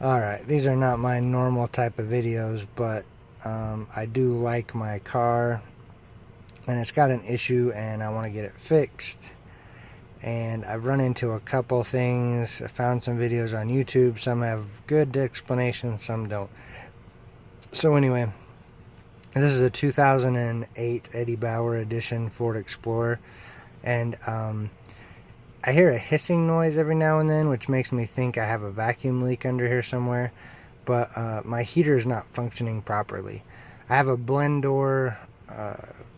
Alright, these are not my normal type of videos, but I do like my car, and it's got an issue and I want to get it fixed. And I've run into a couple things. I found some videos on YouTube. Some have good explanations, some don't. So anyway, this is a 2008 Eddie Bauer edition Ford Explorer, and I hear a hissing noise every now and then, which makes me think I have a vacuum leak under here somewhere, but my heater is not functioning properly. I have a blend door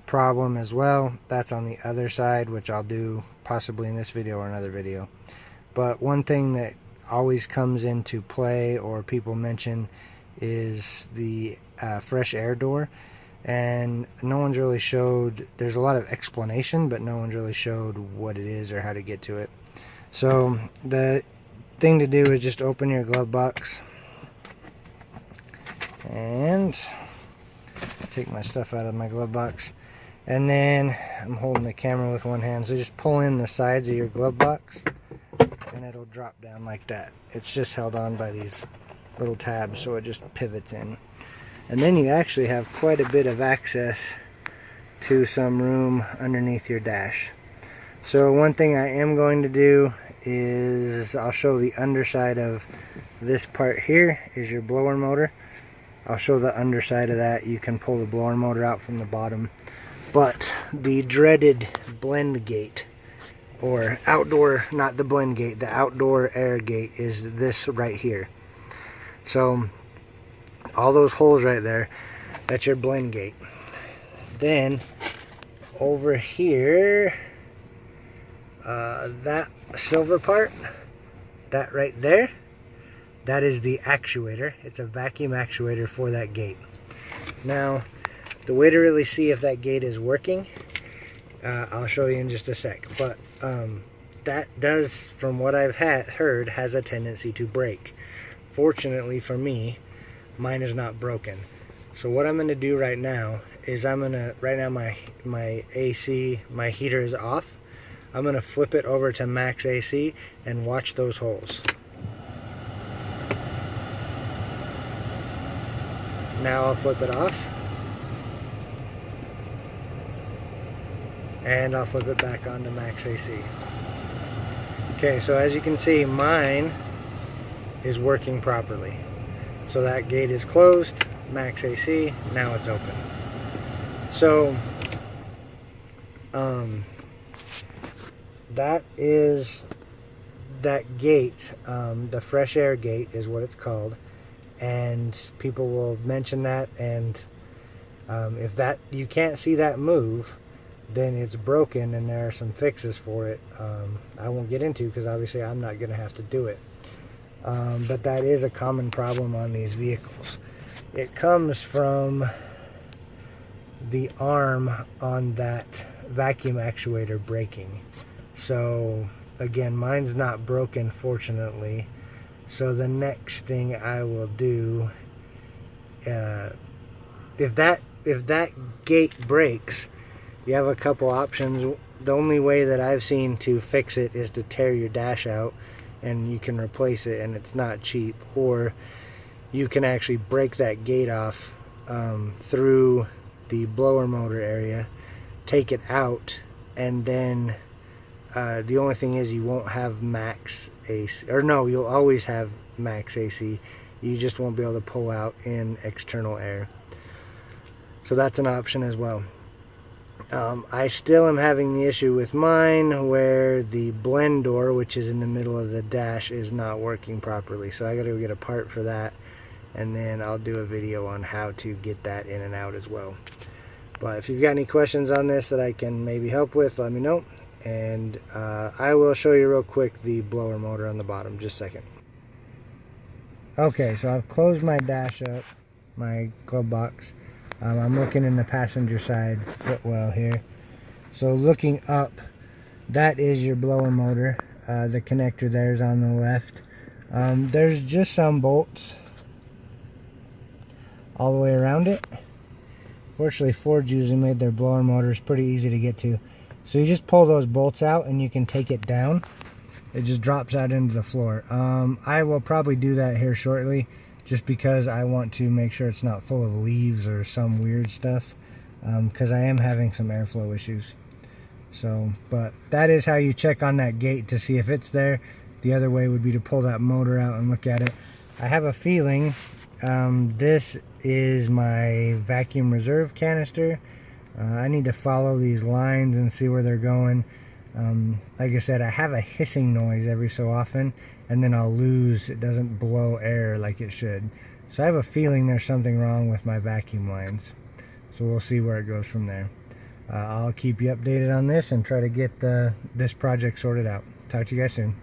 problem as well. That's on the other side, which I'll do possibly in this video or another video. But one thing that always comes into play, or people mention, is the fresh air door. And no one's really showed, there's a lot of explanation, but no one's really showed what it is or how to get to it. So the thing to do is just open your glove box and take my stuff out of my glove box. And then I'm holding the camera with one hand, so just pull in the sides of your glove box and it'll drop down like that. It's just held on by these little tabs, so it just pivots in. And then you actually have quite a bit of access to some room underneath your dash. So one thing I am going to do is I'll show the underside of this part here is your blower motor. I'll show the underside of that. You can pull the blower motor out from the bottom. But the dreaded blend gate, or outdoor, not the blend gate, the outdoor air gate is this right here. So all those holes right there, that's your blend gate. Then over here, that silver part, that right there, that is the actuator. It's a vacuum actuator for that gate. Now, the way to really see if that gate is working, I'll show you in just a sec. But that does, from what I've heard, has a tendency to break. Fortunately for me, mine is not broken. So what I'm going to do right now is right now my AC, my heater is off. I'm going to flip it over to max AC and watch those holes. Now I'll flip it off. And I'll flip it back on to max AC. Okay, so as you can see, mine is working properly. So that gate is closed, max AC, now it's open. So that is that gate, the fresh air gate is what it's called, and people will mention that, and if that you can't see that move, then it's broken and there are some fixes for it. I won't get into, because obviously I'm not going to have to do it. But that is a common problem on these vehicles. It comes from the arm on that vacuum actuator breaking. So again, mine's not broken, fortunately. So the next thing I will do, if that gate breaks, you have a couple options. The only way that I've seen to fix it is to tear your dash out, and you can replace it, and it's not cheap. Or you can actually break that gate off through the blower motor area, take it out, and then the only thing is you won't have max AC, or no, you'll always have max AC. You just won't be able to pull out in external air. So that's an option as well. I still am having the issue with mine where the blend door, which is in the middle of the dash, is not working properly. So I gotta go get a part for that, and then I'll do a video on how to get that in and out as well. But if you've got any questions on this that I can maybe help with, let me know. And I will show you real quick the blower motor on the bottom. Just a second. Okay, so I've closed my dash up, my glove box. I'm looking in the passenger side footwell here. So looking up, that is your blower motor. The connector there is on the left. There's just some bolts all the way around it. Fortunately, Ford usually made their blower motors pretty easy to get to. So you just pull those bolts out and you can take it down. it just drops out into the floor. I will probably do that here shortly, just because I want to make sure it's not full of leaves or some weird stuff, because I am having some airflow issues. So, but that is how you check on that gate to see if it's there. The other way would be to pull that motor out and look at it. I have a feeling this is my vacuum reserve canister. I need to follow these lines and see where they're going. Like I said, I have a hissing noise every so often, and then I'll lose. It doesn't blow air like it should. So I have a feeling there's something wrong with my vacuum lines. So we'll see where it goes from there. I'll keep you updated on this and try to get this project sorted out. Talk to you guys soon.